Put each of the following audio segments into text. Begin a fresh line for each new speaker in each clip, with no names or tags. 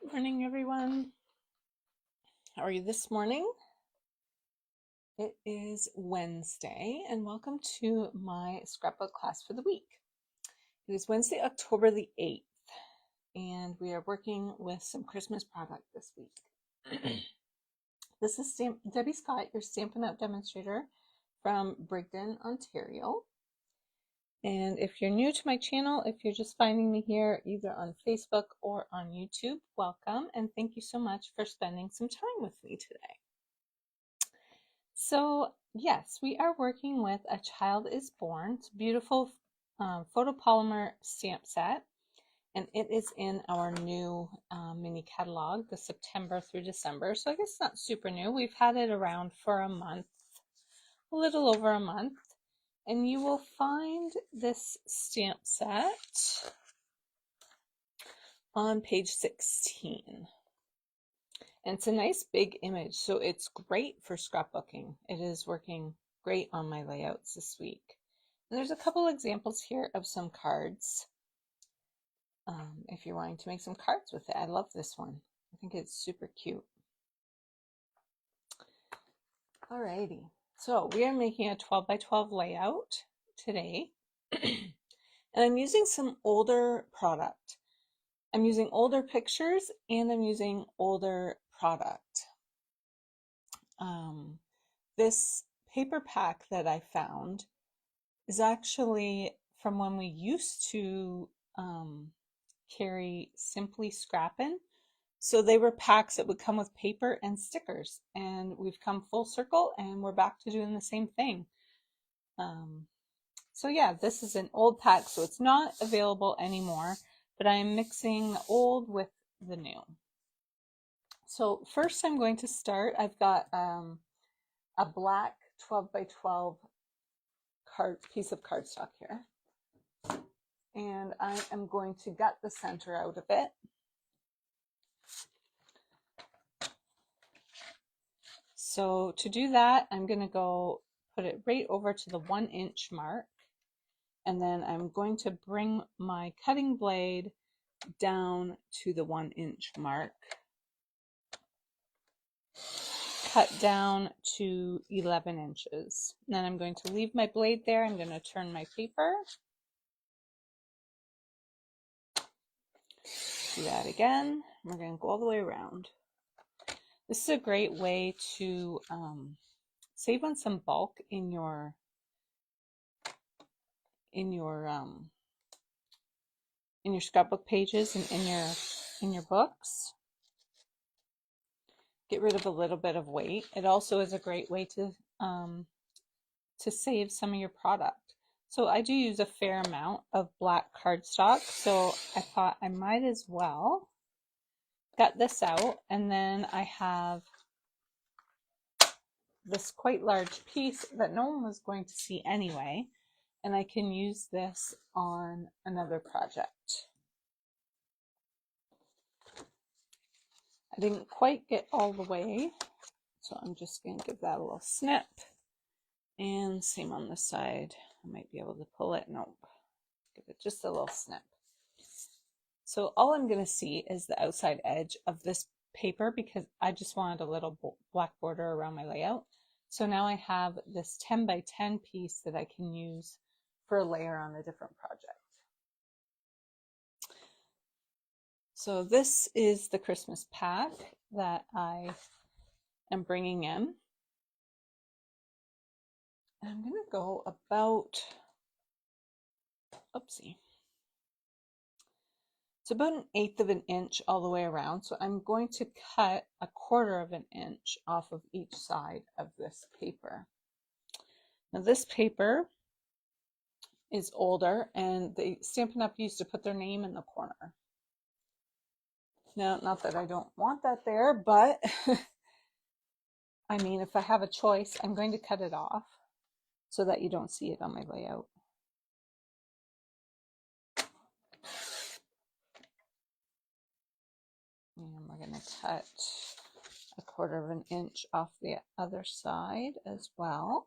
Good morning, everyone. How are you this morning? It is Wednesday, and welcome to my scrapbook class for the week. It is Wednesday, October the 8th, and we are working with some Christmas product this week. This is Debbie Scott, your Stampin' Up demonstrator from Brigden, Ontario. And if you're new to my channel, if you're just finding me here either on Facebook or on YouTube, welcome, and thank you so much for spending some time with me today. So yes, we are working with A Child is Born. It's a beautiful photopolymer stamp set, and it is in our new mini catalog, the September through December. So I guess it's not super new. We've had it around for a month, a little over a month. And you will find this stamp set on page 16. And it's a nice big image, so it's great for scrapbooking. It is working great on my layouts this week. And there's a couple examples here of some cards. If you're wanting to make some cards with it, I love this one. I think it's super cute. Alrighty. So we are making a 12 by 12 layout today. And I'm using some older product. I'm using older pictures and I'm using older product. This paper pack that I found is actually from when we used to carry Simply Scrappin'. So they were packs that would come with paper and stickers, and we've come full circle and we're back to doing the same thing. So yeah, this is an old pack, so it's not available anymore, but I'm mixing the old with the new. So first I'm going to start, I've got a black 12 by 12 piece of cardstock here. And I am going to gut the center out of it. So to do that, I'm going to go put it right over to the 1-inch mark. And then I'm going to bring my cutting blade down to the 1-inch mark. Cut down to 11 inches. And then I'm going to leave my blade there. I'm going to turn my paper. Do that again. We're going to go all the way around. This is a great way to save on some bulk in your scrapbook pages and in your books. Get rid of a little bit of weight. It also is a great way to save some of your product. So I do use a fair amount of black cardstock, so I thought I might as well gut this out. And then I have this quite large piece that no one was going to see anyway, and I can use this on another project. I didn't quite get all the way, so I'm just going to give that a little snip. And same on this side. I might be able to pull it. Nope. Give it just a little snip. So all I'm going to see is the outside edge of this paper because I just wanted a little black border around my layout. So now I have this 10 by 10 piece that I can use for a layer on a different project. So this is the Christmas pack that I am bringing in. I'm going to go about, oopsie. It's about 1/8 of an inch all the way around. So I'm going to cut 1/4 of an inch off of each side of this paper. Now this paper is older and the Stampin' Up! Used to put their name in the corner. Now, not that I don't want that there, but I mean, if I have a choice, I'm going to cut it off so that you don't see it on my layout. And we're going to cut 1/4 of an inch off the other side as well.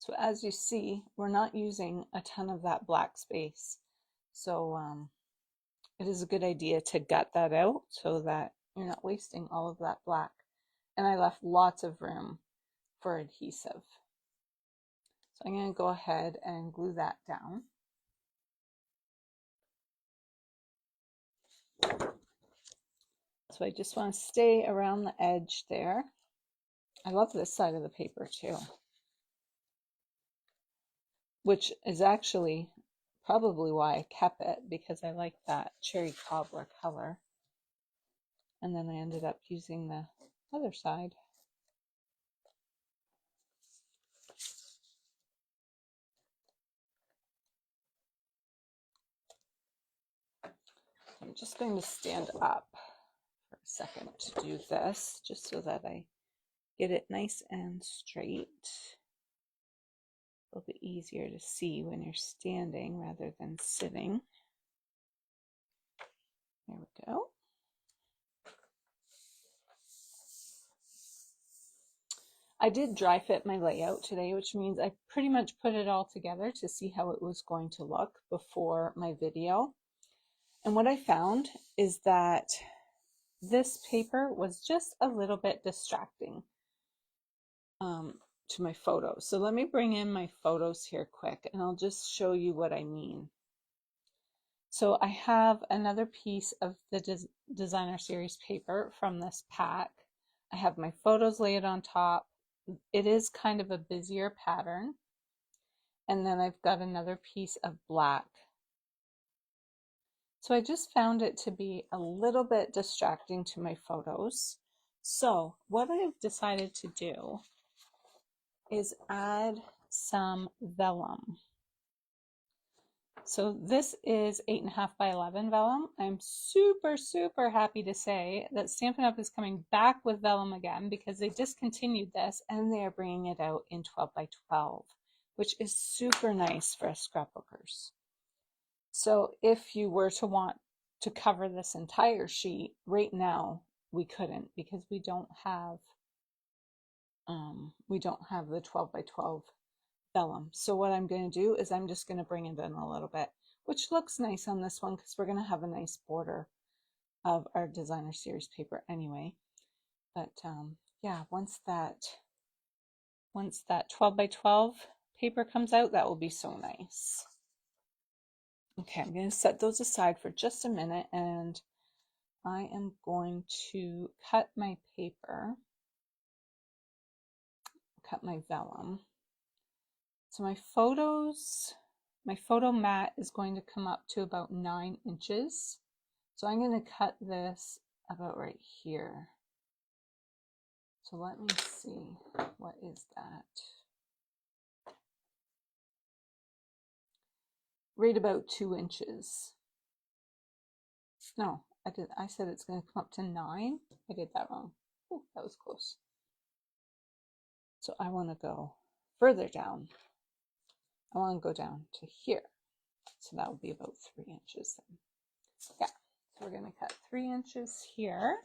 So as you see, we're not using a ton of that black space. So it is a good idea to gut that out so that you're not wasting all of that black. And I left lots of room for adhesive. So I'm going to go ahead and glue that down. So I just want to stay around the edge there. I love this side of the paper too, which is actually probably why I kept it, because I like that cherry cobbler color. And then I ended up using the other side. I'm just going to stand up for a second to do this, just so that I get it nice and straight. A little bit easier to see when you're standing rather than sitting. There we go. I did dry fit my layout today, which means I pretty much put it all together to see how it was going to look before my video. And what I found is that this paper was just a little bit distracting to my photos. So let me bring in my photos here quick, and I'll just show you what I mean. So I have another piece of the designer series paper from this pack. I have my photos laid on top. It is kind of a busier pattern. And then I've got another piece of black. So I just found it to be a little bit distracting to my photos. So what I've decided to do is add some vellum. So this is 8.5 by 11 vellum. I'm super happy to say that Stampin' Up! Is coming back with vellum again, because they discontinued this and they are bringing it out in 12 by 12, which is super nice for us scrapbookers. So if you were to want to cover this entire sheet, right now we couldn't, because we don't have the 12 by 12 vellum. So what I'm going to do is I'm just going to bring it in a little bit, which looks nice on this one because we're going to have a nice border of our designer series paper anyway. But yeah, once that 12 by 12 paper comes out, that will be so nice. Okay, I'm going to set those aside for just a minute, and I am going to cut my paper, cut my vellum. So my photo mat is going to come up to about 9 inches. So I'm going to cut this about right here. So let me see, what is that? Right about 2 inches. No, I said it's going to come up to 9. I did that wrong. Oh, that was close. So I want to go further down. I want to go down to here. So that would be about 3 inches then. Yeah, so we're going to cut 3 inches here.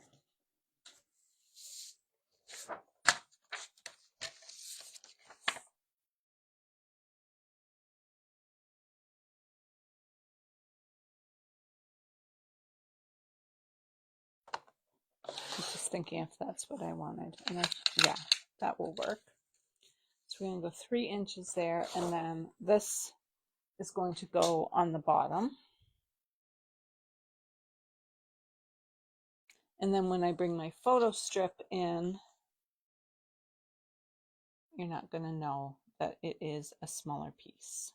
Just thinking if that's what I wanted. And yeah, that will work. So we're going to go 3 inches there, and then this is going to go on the bottom. And then when I bring my photo strip in, you're not going to know that it is a smaller piece.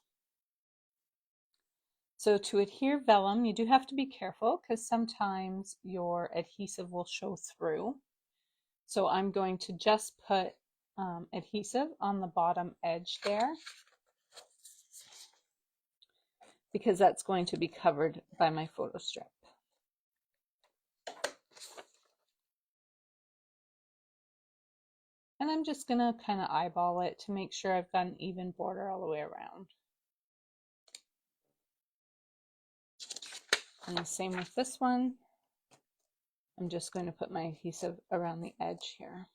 So to adhere vellum, you do have to be careful because sometimes your adhesive will show through. So I'm going to just put adhesive on the bottom edge there, because that's going to be covered by my photo strip. And I'm just going to kind of eyeball it to make sure I've got an even border all the way around. And the same with this one. I'm just going to put my adhesive around the edge here.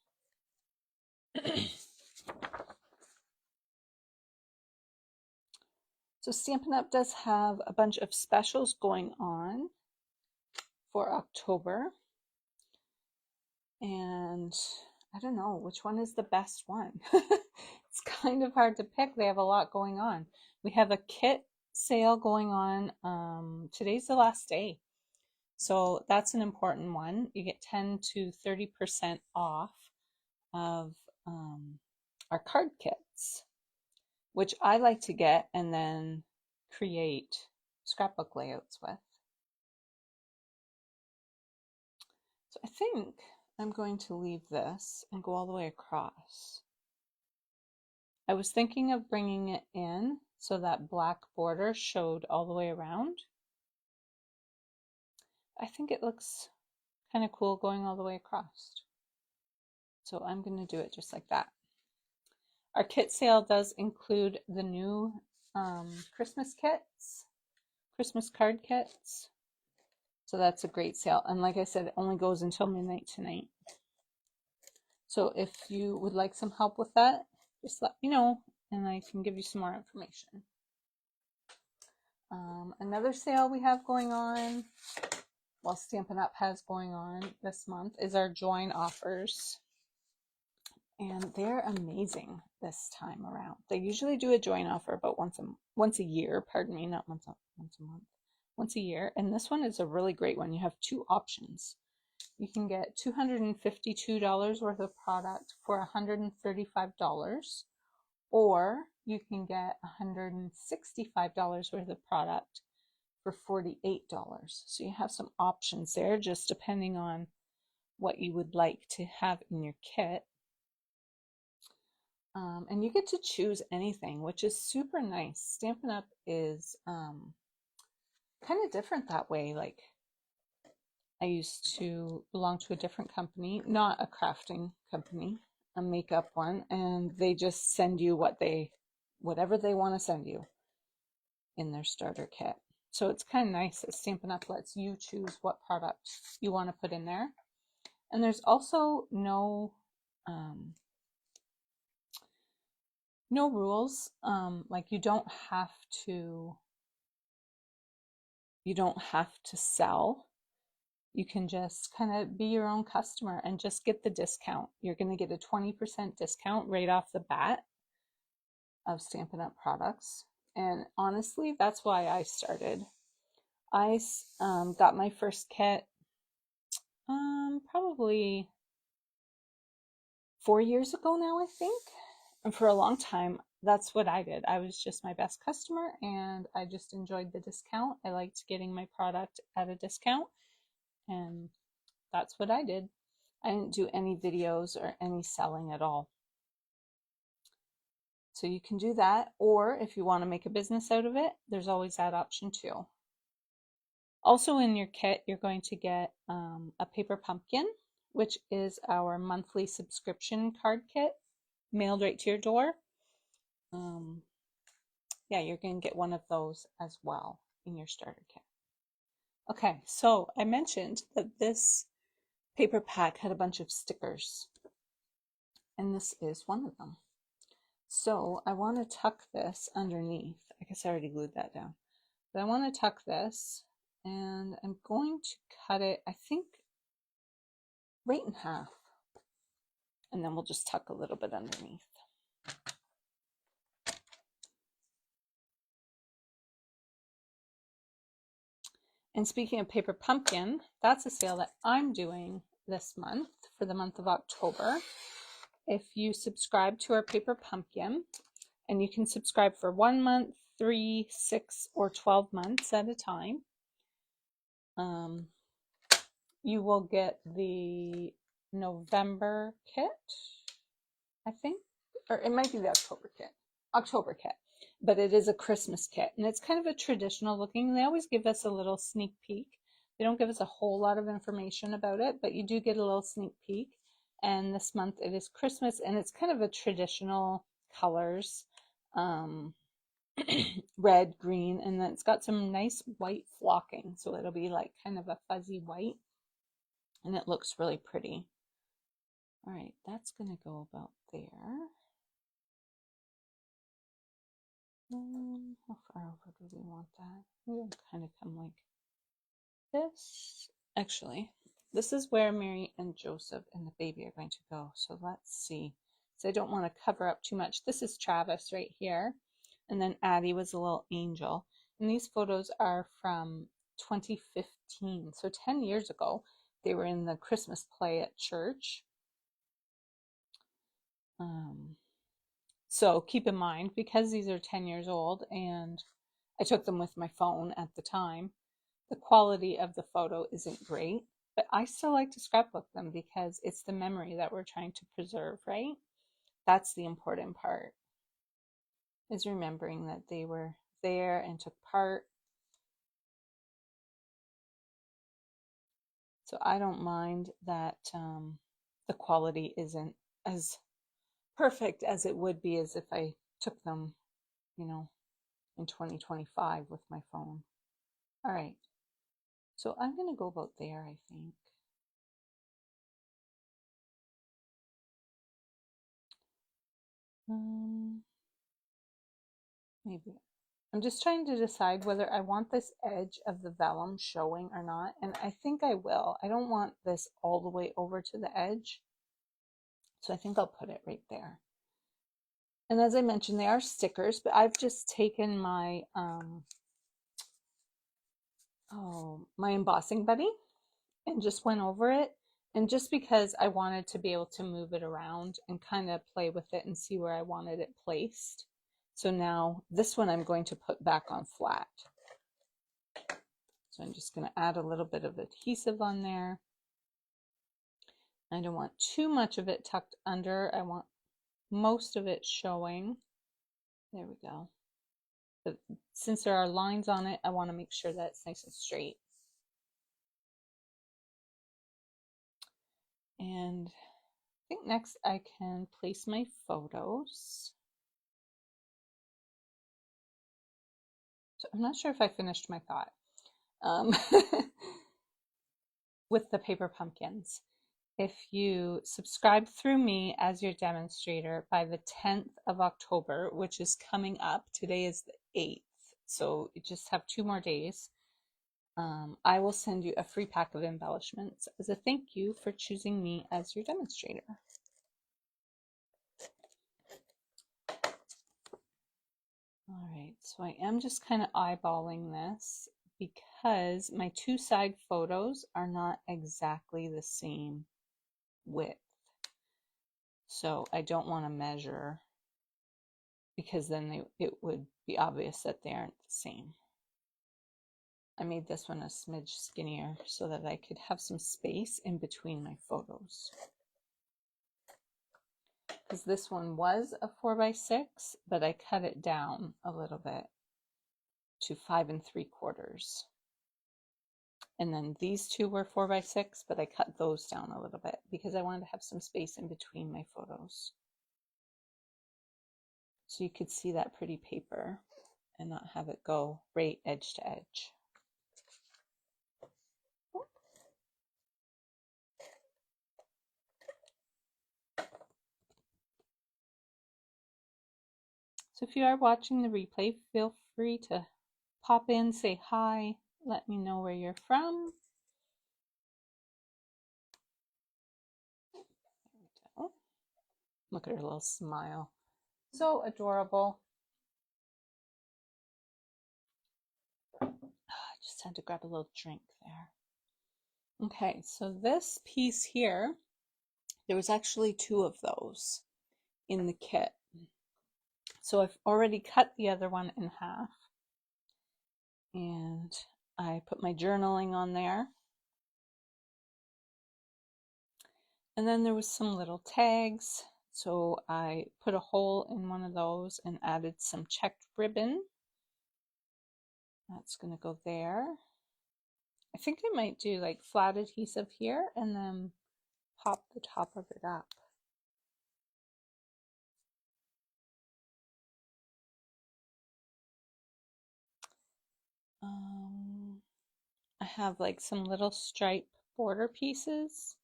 So Stampin' Up! Does have a bunch of specials going on for October. And I don't know which one is the best one. It's kind of hard to pick. They have a lot going on. We have a kit sale going on. Today's the last day. So that's an important one. You get 10 to 30% off of our card kits, which I like to get and then create scrapbook layouts with. So I think I'm going to leave this and go all the way across. I was thinking of bringing it in so that black border showed all the way around. I think it looks kind of cool going all the way across. So I'm going to do it just like that. Our kit sale does include the new Christmas kits, Christmas card kits. So that's a great sale. And like I said, it only goes until midnight tonight. So if you would like some help with that, just let me know and I can give you some more information. Another sale we have going on, well, Stampin' Up! Has going on this month, is our join offers. And they're amazing this time around. They usually do a join offer about once a year, pardon me, not once a month, once a year. And this one is a really great one. You have two options. You can get $252 worth of product for $135, or you can get $165 worth of product for $48. So you have some options there, just depending on what you would like to have in your kit. And you get to choose anything, which is super nice. Stampin' Up! Is kind of different that way. Like, I used to belong to a different company, not a crafting company, a makeup one, and they just send you whatever they want to send you in their starter kit. So it's kind of nice that Stampin' Up! Lets you choose what product you want to put in there. And there's also no rules. Like you don't have to sell. You can just kind of be your own customer and just get the discount. You're going to get a 20% discount right off the bat of Stampin' Up! Products. And honestly, that's why I started. I got my first kit probably 4 years ago now, I think. And for a long time, that's what I did. I was just my best customer and I just enjoyed the discount. I liked getting my product at a discount, and that's what I did. I didn't do any videos or any selling at all. So you can do that, or if you want to make a business out of it, there's always that option too. Also in your kit, you're going to get a paper pumpkin, which is our monthly subscription card kit, mailed right to your door. Yeah, you're going to get one of those as well in your starter kit. Okay, so I mentioned that this paper pack had a bunch of stickers, and this is one of them. So I want to tuck this underneath. I guess I already glued that down. But I want to tuck this, and I'm going to cut it, I think, right in half. And then we'll just tuck a little bit underneath. And speaking of paper pumpkin, that's a sale that I'm doing this month for the month of October. If you subscribe to our paper pumpkin, and you can subscribe for 1 month, 3, 6, or 12 months at a time, you will get the November kit, I think, or it might be the October kit, but it is a Christmas kit, and it's kind of a traditional looking. They always give us a little sneak peek. They don't give us a whole lot of information about it, but you do get a little sneak peek. And this month it is Christmas, and it's kind of a traditional colors, red, green, and then it's got some nice white flocking, so it'll be like kind of a fuzzy white, and it looks really pretty. All right, that's going to go about there. How far over do we want that? We'll kind of come like this. Actually, this is where Mary and Joseph and the baby are going to go. So let's see. So I don't want to cover up too much. This is Travis right here. And then Addie was a little angel. And these photos are from 2015. So 10 years ago, they were in the Christmas play at church. So keep in mind, because these are 10 years old and I took them with my phone at the time, the quality of the photo isn't great, but I still like to scrapbook them because it's the memory that we're trying to preserve, right? That's the important part, is remembering that they were there and took part. So I don't mind that the quality isn't as perfect as it would be as if I took them, you know, in 2025 with my phone. All right, so I'm going to go about there, I think. Maybe. I'm just trying to decide whether I want this edge of the vellum showing or not, and I think I will. I don't want this all the way over to the edge, so I think I'll put it right there. And as I mentioned, they are stickers, but I've just taken my my embossing buddy and just went over it. And just because I wanted to be able to move it around and kind of play with it and see where I wanted it placed. So now this one I'm going to put back on flat. So I'm just going to add a little bit of adhesive on there. I don't want too much of it tucked under. I want most of it showing. There we go. But since there are lines on it, I want to make sure that it's nice and straight. And I think next I can place my photos. So I'm not sure if I finished my thought with the paper pumpkins. If you subscribe through me as your demonstrator by the 10th of October, which is coming up, today is the 8th, so you just have 2 more days, I will send you a free pack of embellishments as a thank you for choosing me as your demonstrator. All right, so I am just kind of eyeballing this because my 2 side photos are not exactly the same width. So I don't want to measure because then it would be obvious that they aren't the same. I made this one a smidge skinnier so that I could have some space in between my photos. Because this one was a 4x6, but I cut it down a little bit to 5 3/4. And then these 2 were 4x6, but I cut those down a little bit because I wanted to have some space in between my photos. So you could see that pretty paper and not have it go right edge to edge. So if you are watching the replay, feel free to pop in, say hi, let me know where you're from. There we go. Look at her little smile. So adorable. I just had to grab a little drink there. Okay, so this piece here, there was actually 2 of those in the kit. So I've already cut the other one in half. And I put my journaling on there. And then there was some little tags. So I put a hole in one of those and added some checked ribbon. That's going to go there. I think I might do like flat adhesive here and then pop the top of it up. I have like some little stripe border pieces.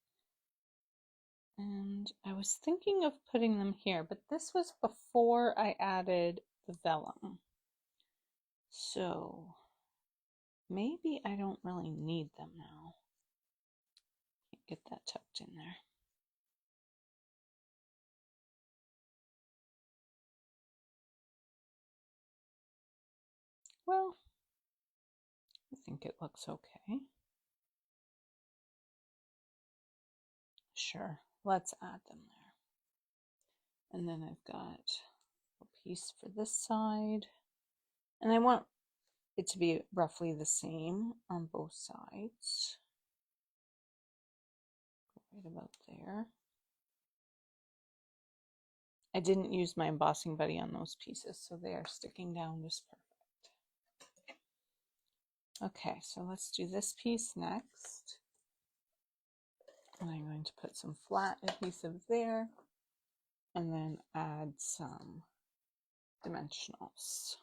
And I was thinking of putting them here, but this was before I added the vellum. So maybe I don't really need them now. Get that tucked in there. Well, I think it looks okay. Sure, let's add them there. And then I've got a piece for this side. And I want it to be roughly the same on both sides. Right about there. I didn't use my embossing buddy on those pieces, so they are sticking down just perfect. Okay, so let's do this piece next. And I'm going to put some flat adhesive there and then add some dimensionals.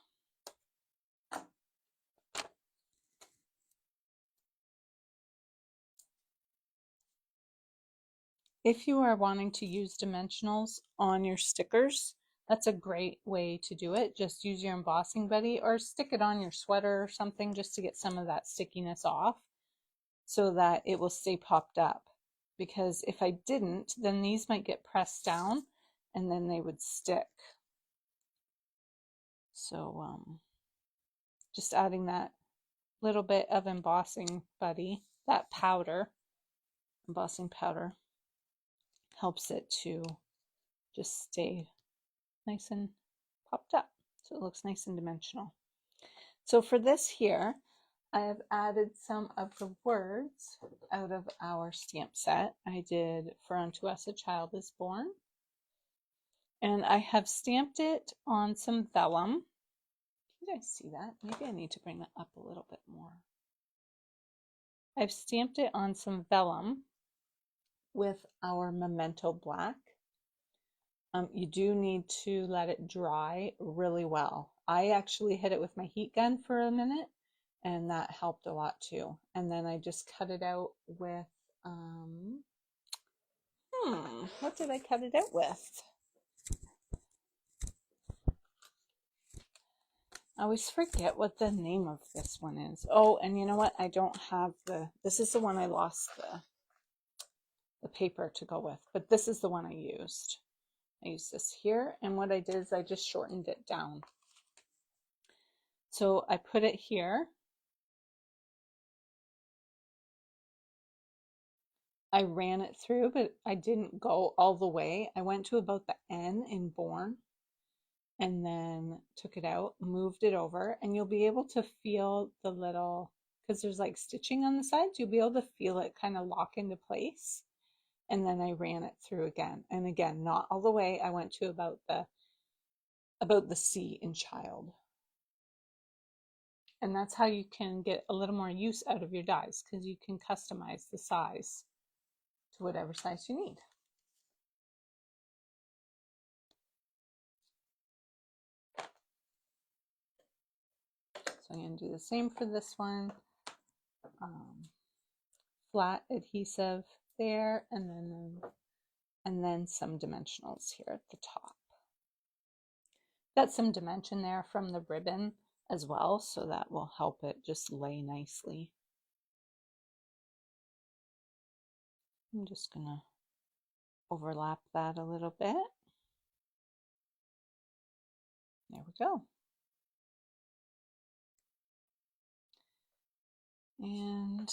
If you are wanting to use dimensionals on your stickers, that's a great way to do it. Just use your embossing buddy or stick it on your sweater or something just to get some of that stickiness off so that it will stay popped up. Because if I didn't, then these might get pressed down and then they would stick. So just adding that little bit of embossing buddy, that powder, embossing powder, helps it to just stay nice and popped up. So it looks nice and dimensional. So for this here, I have added some of the words out of our stamp set. I did For Unto Us a Child is Born. And I have stamped it on some vellum. Can you guys see that? Maybe I need to bring that up a little bit more. I've stamped it on some vellum with our Memento Black. You do need to let it dry really well. I actually hit it with my heat gun for a minute and that helped a lot too. And then I just cut it out with, what did I cut it out with? I always forget what the name of this one is. Oh, and you know what? I don't have this is the one I lost the paper to go with, but this is the one I used. I used this here, and what I did is I just shortened it down. So I put it here. I ran it through, but I didn't go all the way. I went to about the N in Born and then took it out, moved it over, and you'll be able to feel the little, because there's like stitching on the sides, you'll be able to feel it kind of lock into place. And then I ran it through again. And again, not all the way. I went to about the C in Child. And that's how you can get a little more use out of your dies, because you can customize the size to whatever size you need. So I'm going to do the same for this one. Flat adhesive there, and then some dimensionals here at the top. Got some dimension there from the ribbon as well, so that will help it just lay nicely. I'm just going to overlap that a little bit. There we go. And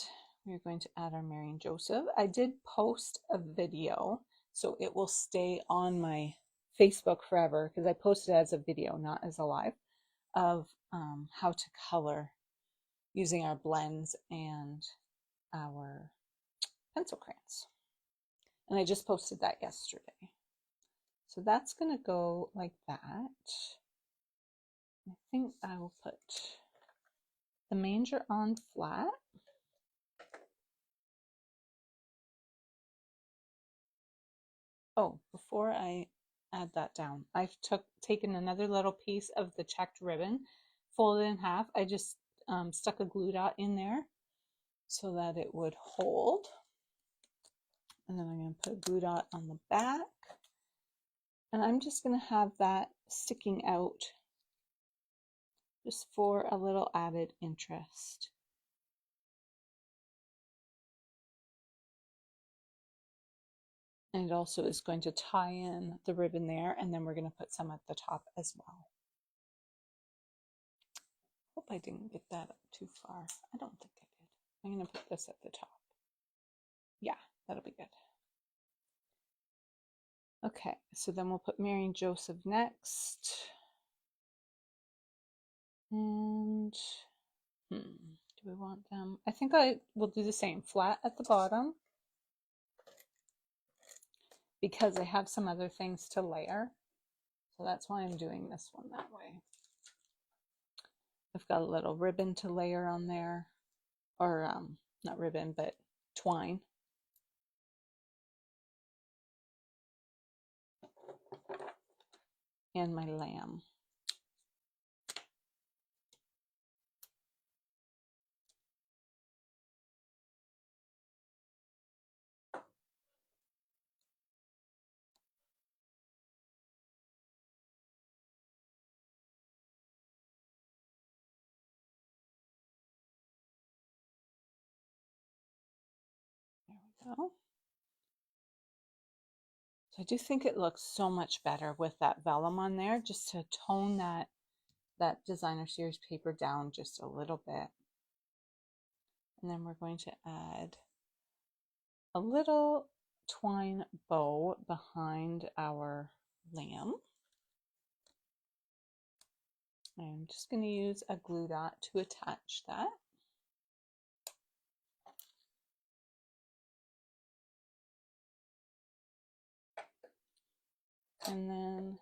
we're going to add our Mary and Joseph. I did post a video, so it will stay on my Facebook forever, because I posted it as a video, not as a live, of how to color using our blends and our pencil crayons. And I just posted that yesterday. So that's going to go like that. I think I will put the manger on flat. Oh, before I add that down, I've taken another little piece of the checked ribbon, folded in half. I just stuck a glue dot in there so that it would hold. And then I'm going to put a glue dot on the back. And I'm just going to have that sticking out just for a little added interest. And it also is going to tie in the ribbon there, and then we're going to put some at the top as well. Hope I didn't get that up too far. I don't think I did. I'm going to put this at the top. Yeah, that'll be good. Okay, so then we'll put Mary and Joseph next. And do we want them? I think I will do the same, flat at the bottom, because I have some other things to layer. So that's why I'm doing this one that way. I've got a little ribbon to layer on there, or not ribbon, but twine. And my lamb. There we go. So I do think it looks so much better with that vellum on there, just to tone that designer series paper down just a little bit. And then we're going to add a little twine bow behind our lamb. I'm just going to use a glue dot to attach that. And then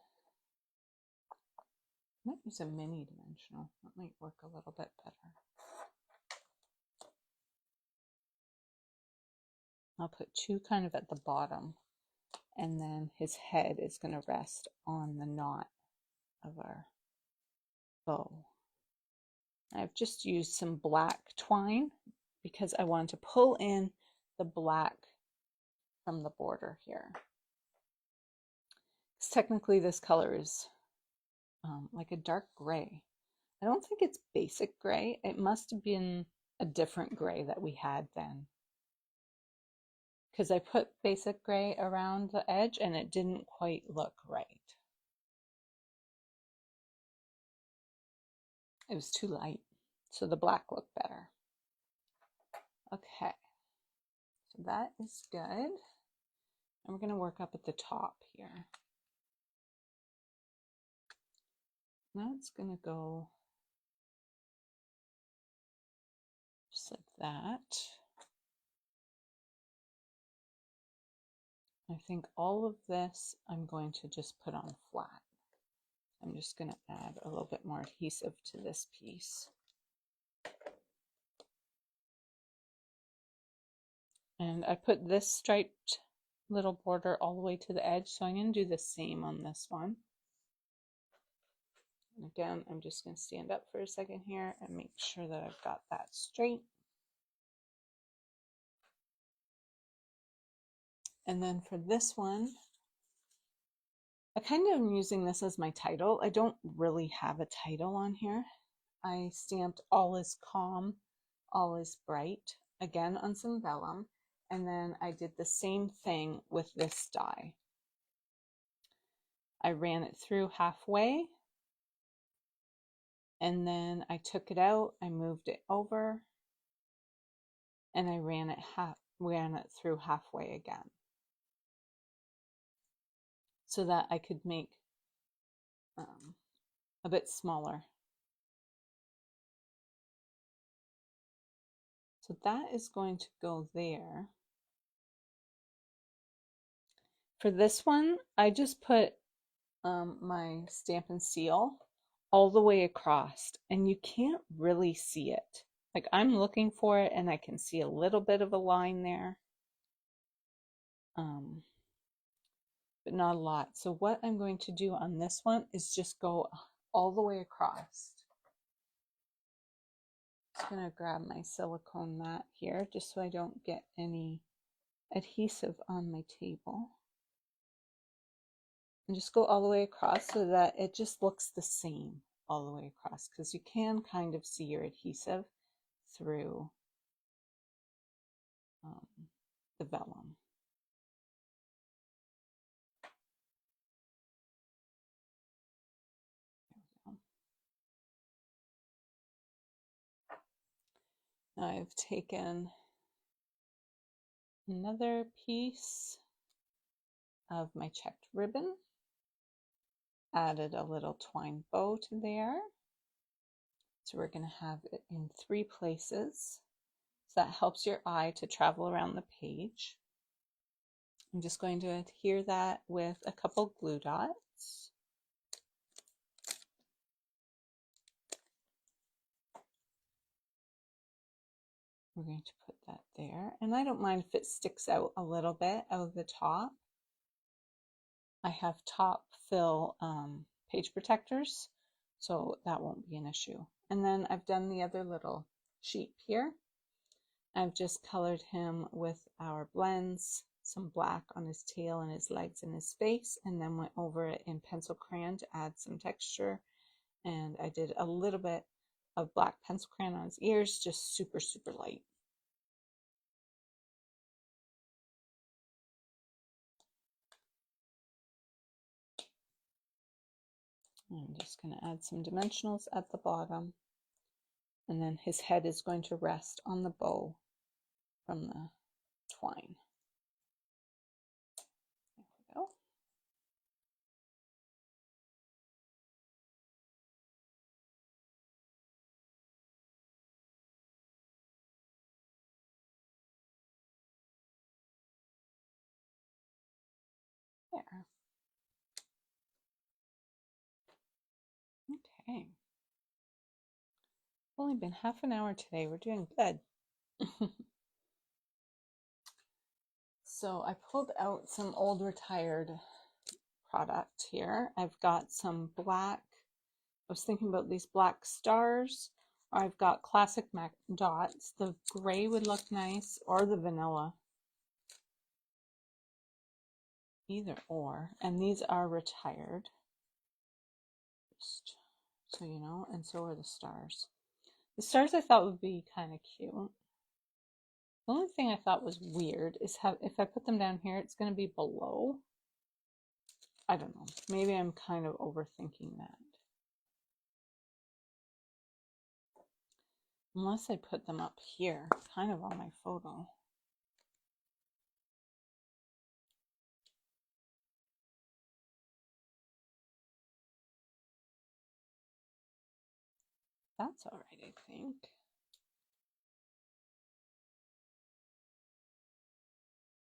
I might use a mini dimensional. That might work a little bit better. I'll put two kind of at the bottom, and then his head is going to rest on the knot of our bow. I've just used some black twine because I want to pull in the black from the border here. Because technically this color is like a dark gray. I don't think it's basic gray. It must have been a different gray that we had then, because I put basic gray around the edge and it didn't quite look right. It was too light, so the black looked better. Okay, so that is good. And we're going to work up at the top here. That's going to go just like that. I think all of this I'm going to just put on flat. I'm just going to add a little bit more adhesive to this piece. And I put this striped little border all the way to the edge, so I'm going to do the same on this one. And again, I'm just going to stand up for a second here and make sure that I've got that straight. And then for this one, I kind of am using this as my title. I don't really have a title on here. I stamped "All is calm, all is bright" again on some vellum, and then I did the same thing with this die. I ran it through halfway, and then I took it out, I moved it over, and I ran it through halfway again, so that I could make a bit smaller. So that is going to go there. For this one, I just put my Stampin' Seal all the way across, and you can't really see it. Like, I'm looking for it and I can see a little bit of a line there, but not a lot. So what I'm going to do on this one is just go all the way across. Just going to grab my silicone mat here just so I don't get any adhesive on my table. And just go all the way across so that it just looks the same all the way across because you can kind of see your adhesive through the vellum. Now I've taken another piece of my checked ribbon, added a little twine bow to there. So we're going to have it in 3 places. So that helps your eye to travel around the page. I'm just going to adhere that with a couple glue dots. We're going to put that there. And I don't mind if it sticks out a little bit out of the top. I have top fill page protectors, so that won't be an issue. And then I've done the other little sheep here. I've just colored him with our blends, some black on his tail and his legs and his face, and then went over it in pencil crayon to add some texture. And I did a little bit of black pencil crayon on his ears, just super, super light. I'm just going to add some dimensionals at the bottom, and then his head is going to rest on the bow from the twine. There we go. There. Okay. Only been half an hour today. We're doing good. So I pulled out some old retired product here. I've got some black, I was thinking about these black stars, or I've got classic MAC dots. The gray would look nice, or the vanilla. Either or. And these are retired. Just so you know, and so are the stars. The stars I thought would be kind of cute. The only thing I thought was weird is how if I put them down here, it's going to be below. I don't know. Maybe I'm kind of overthinking that. Unless I put them up here, kind of on my photo. That's all right, I think.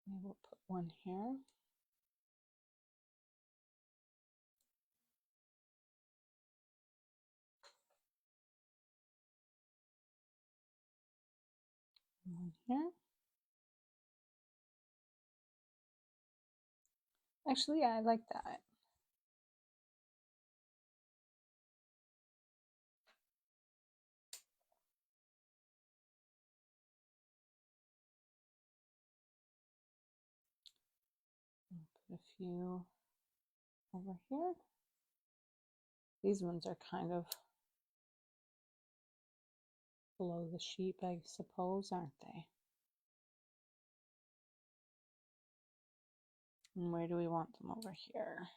Maybe we'll put one here. One here. Actually, yeah, I like that. I'll put a few over here. These ones are kind of below the sheep, I suppose, aren't they? And where do we want them over here?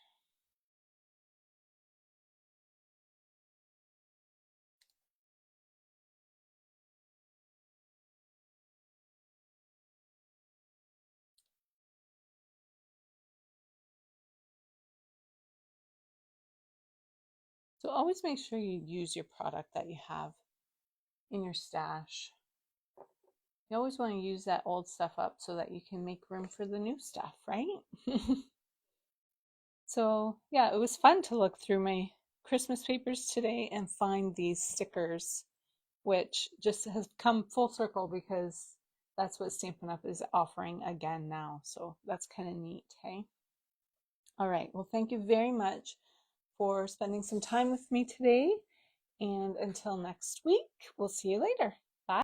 So always make sure you use your product that you have in your stash. You always want to use that old stuff up so that you can make room for the new stuff, right? So yeah, it was fun to look through my Christmas papers today and find these stickers, which just has come full circle because that's what Stampin' Up! Is offering again now. So that's kind of neat, hey? All right, well, thank you very much for spending some time with me today. And until next week, we'll see you later.